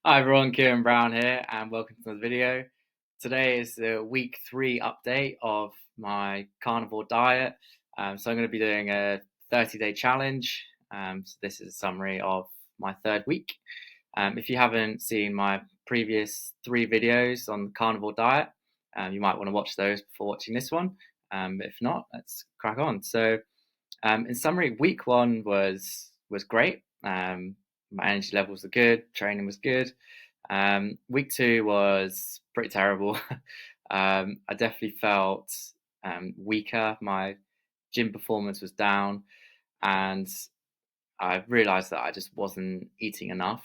Hi everyone, Kieran Brown here, and welcome to the video. Today is the week 3 update of my carnivore diet. So I'm going to be doing a 30-day challenge. So this is a summary of my third week. If you haven't seen my previous 3 videos on the carnivore diet, you might want to watch those before watching this one. If not, let's crack on. So in summary, week 1 was great. My energy levels were good, training was good. Week 2 was pretty terrible. I definitely felt weaker. My gym performance was down, and I realized that I just wasn't eating enough.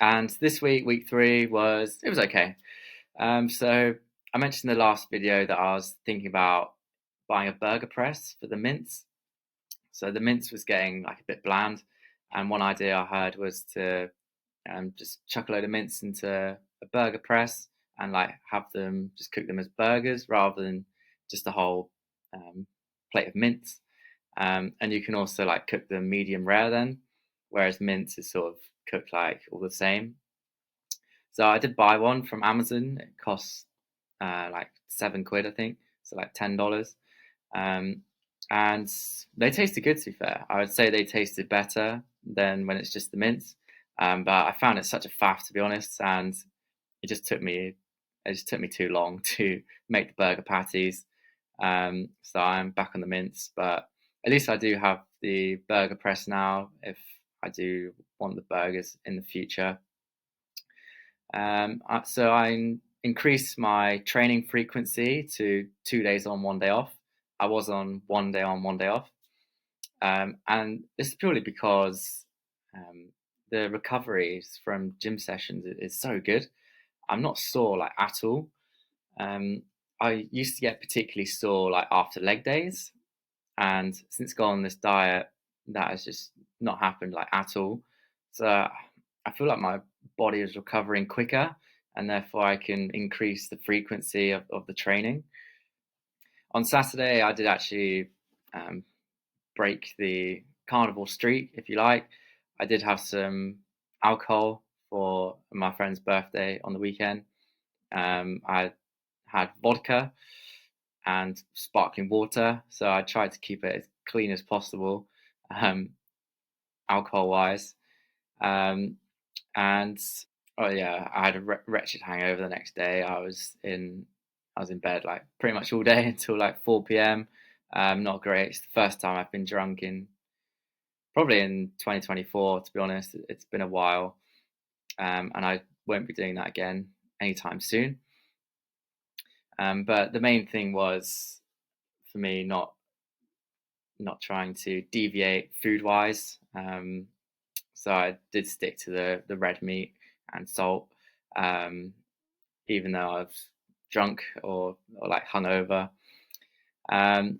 And this week, week 3, was okay. So I mentioned in the last video that I was thinking about buying a burger press for the mince. So the mince was getting like a bit bland, and one idea I had was to just chuck a load of mince into a burger press and like have them just cook them as burgers rather than just a whole um, plate of mince. And you can also like cook them medium rare then, whereas mince is sort of cooked like all the same. So I did buy one from Amazon. It costs like £7, I think, so like $10. Um, and they tasted good, to be fair. I would say they tasted better than when it's just the mince. But I found it such a faff, to be honest, and it just took me too long to make the burger patties. So I'm back on the mince, but at least I do have the burger press now if I do want the burgers in the future. So I increased my training frequency to 2 days on, 1 day off. I was on 1 day on, 1 day off. And this is purely because um, the recoveries from gym sessions is so good. I'm not sore like at all. Um, I used to get particularly sore like after leg days, and since going on this diet, that has just not happened like at all. So I feel like my body is recovering quicker, and therefore I can increase the frequency of the training. On Saturday, I did actually um, break the carnivore streak, if you like. I did have some alcohol for my friend's birthday on the weekend. I had vodka and sparkling water, so I tried to keep it as clean as possible, um, alcohol wise. Um, and oh yeah, I had a wretched hangover the next day. I was in bed like pretty much all day until like 4 p.m. Not great. It's the first time I've been drunk in probably in 2024. To be honest, it's been a while, and I won't be doing that again anytime soon. But the main thing was for me not trying to deviate food wise. So I did stick to the red meat and salt, um, even though I was drunk or like hungover. Um,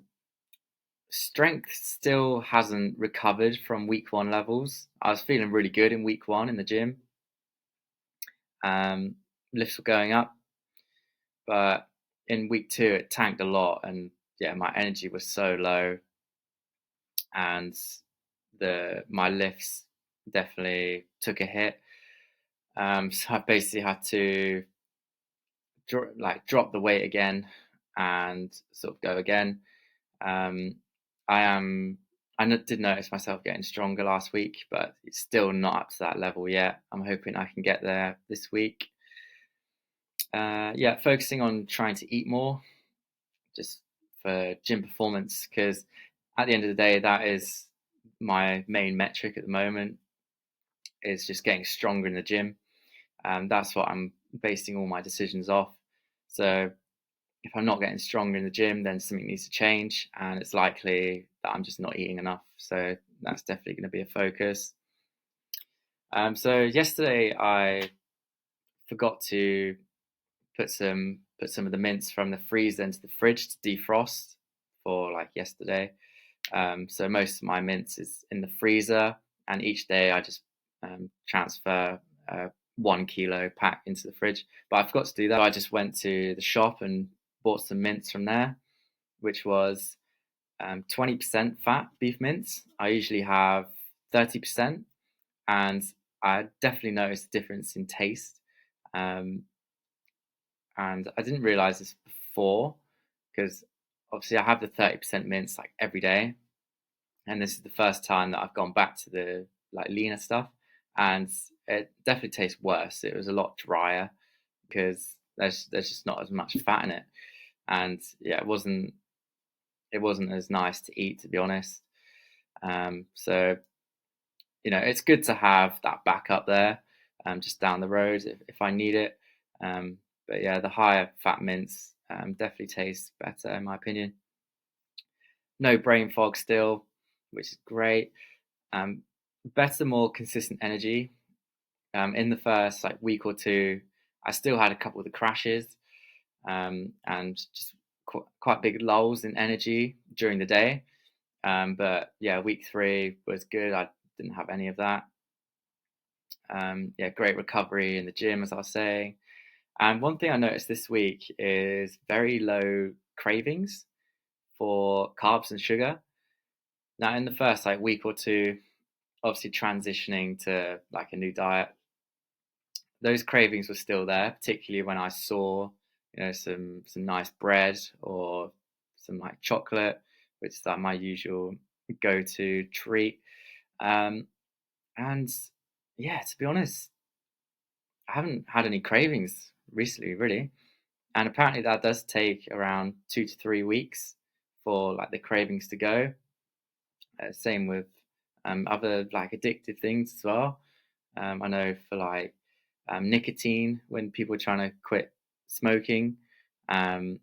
Strength still hasn't recovered from week 1 levels. I was feeling really good in week 1 in the gym. Um, Lifts were going up, but in week 2 it tanked a lot, and yeah, my energy was so low, and the my lifts definitely took a hit. So I basically had to drop the weight again and sort of go again. Um, I am. Did notice myself getting stronger last week, but it's still not up to that level yet. I'm hoping I can get there this week. Yeah, focusing on trying to eat more, just for gym performance, because at the end of the day, that is my main metric at the moment. Is just getting stronger in the gym. That's what I'm basing all my decisions off. So if I'm not getting stronger in the gym, then something needs to change, and it's likely that I'm just not eating enough. So that's definitely going to be a focus. So yesterday I forgot to put some of the mince from the freezer into the fridge to defrost for like yesterday. So most of my mince is in the freezer, and each day I just transfer 1 kilo pack into the fridge. But I forgot to do that. I just went to the shop and bought some mince from there, which was 20% fat beef mince. I usually have 30%, and I definitely noticed a difference in taste. Um, and I didn't realize this before because obviously I have the 30% mince like every day, and this is the first time that I've gone back to the like leaner stuff, and it definitely tastes worse. It was a lot drier because there's just not as much fat in it, and yeah, it wasn't as nice to eat, to be honest. So it's good to have that backup there, just down the road if I need it. Um, but yeah, the higher fat mints definitely tastes better in my opinion. No brain fog still, which is great. Um, Better, more consistent energy. In the first like week or two, I still had a couple of the crashes, and just quite big lulls in energy during the day. But yeah, week 3 was good. I didn't have any of that. Yeah, great recovery in the gym, as I was saying. And one thing I noticed this week is very low cravings for carbs and sugar. Now, in the first like week or two, obviously transitioning to like a new diet, those cravings were still there, particularly when I saw, some nice bread or some like chocolate, which is like my usual go-to treat. Um, and yeah, to be honest, I haven't had any cravings recently, really. And apparently that does take around 2 to 3 weeks for like the cravings to go. Same with other like addictive things as well. I know for like nicotine, when people are trying to quit smoking, um,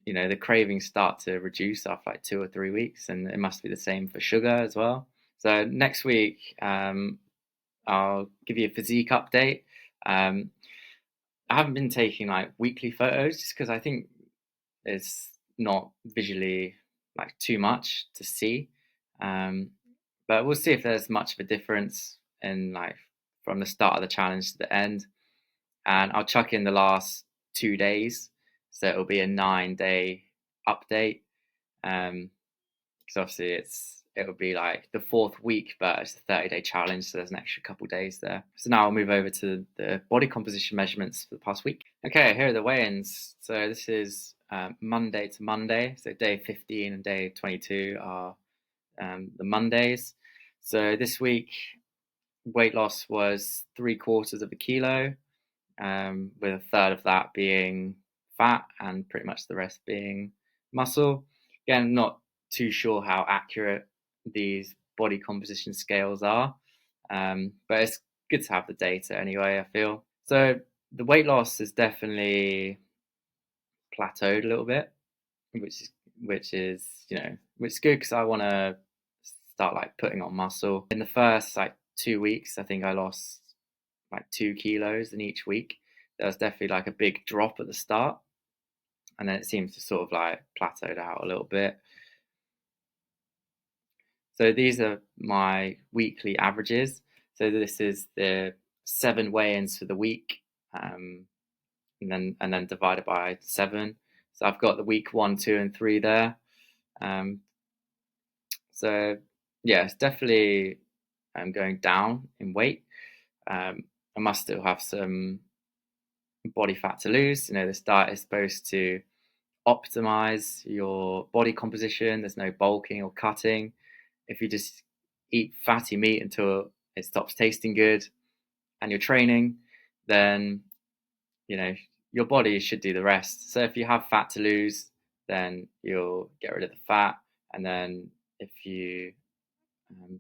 the cravings start to reduce after like 2 or 3 weeks, and it must be the same for sugar as well. So next week, I'll give you a physique update. Um, I haven't been taking like weekly photos just because I think it's not visually like too much to see. Um, but we'll see if there's much of a difference in like from the start of the challenge to the end. And I'll chuck in the last 2 days, so it'll be a 9-day update. Because obviously it'll be like the fourth week, but it's a 30-day challenge, so there's an extra couple days there. So now I'll move over to the body composition measurements for the past week. Okay, here are the weigh-ins. So this is Monday to Monday. So day 15 and day 22 are the Mondays. So this week, weight loss was 3/4 of a kilo, with a third of that being fat and pretty much the rest being muscle. Again, not too sure how accurate these body composition scales are, but it's good to have the data anyway, I feel. So the weight loss is definitely plateaued a little bit, which is which is good because I want to start like putting on muscle. In the first like 2 weeks, I think I lost like 2 kilos in each week. There was definitely like a big drop at the start, and then it seems to sort of like plateaued out a little bit. So these are my weekly averages. So this is the 7 weigh-ins for the week, and then divided by 7. So I've got the week 1, 2, and 3 there. Um, so yeah, it's definitely going down in weight. I must still have some body fat to lose. This diet is supposed to optimize your body composition. There's no bulking or cutting. If you just eat fatty meat until it stops tasting good and you're training, then you know your body should do the rest. So if you have fat to lose, then you'll get rid of the fat, and then if you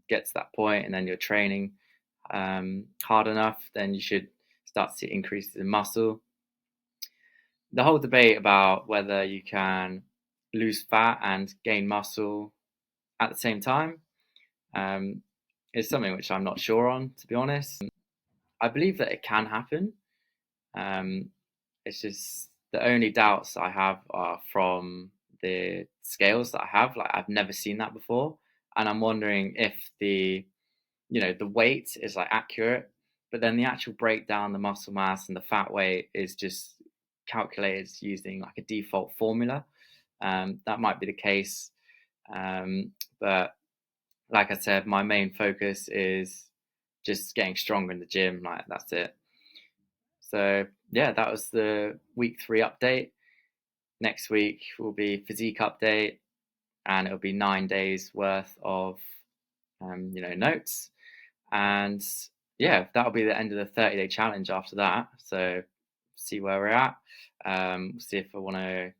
get to that point and then you're training hard enough, then you should start to see increases in muscle. The whole debate about whether you can lose fat and gain muscle at the same time um, is something which I'm not sure on, to be honest. I believe that it can happen. Um, it's just the only doubts I have are from the scales that I have. Like I've never seen that before, and I'm wondering if the weight is like accurate, but then the actual breakdown, the muscle mass and the fat weight is just calculated using like a default formula. That might be the case, but like I said, my main focus is just getting stronger in the gym. Like that's it. So yeah, that was the week 3 update. Next week will be physique update, and it'll be 9 days worth of notes. And yeah, that'll be the end of the 30-day challenge after that. So see where we're at. See if I want to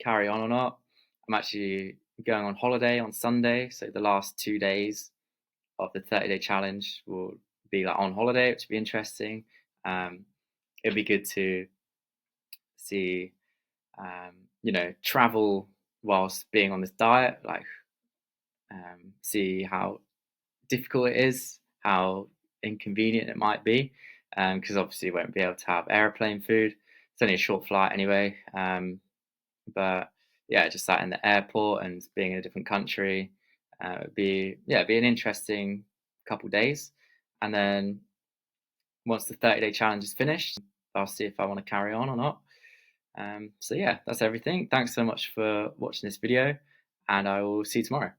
carry on or not. I'm actually going on holiday on Sunday, so the last 2 days of the 30-day challenge will be like on holiday, which will be interesting. It'll be good to see, travel whilst being on this diet, like see how difficult it is, how inconvenient it might be, because obviously you won't be able to have airplane food. It's only a short flight anyway, but yeah, just sat in the airport and being in a different country, it'd be an interesting couple days, and then once the 30-day challenge is finished, I'll see if I want to carry on or not. So yeah, that's everything. Thanks so much for watching this video, and I will see you tomorrow.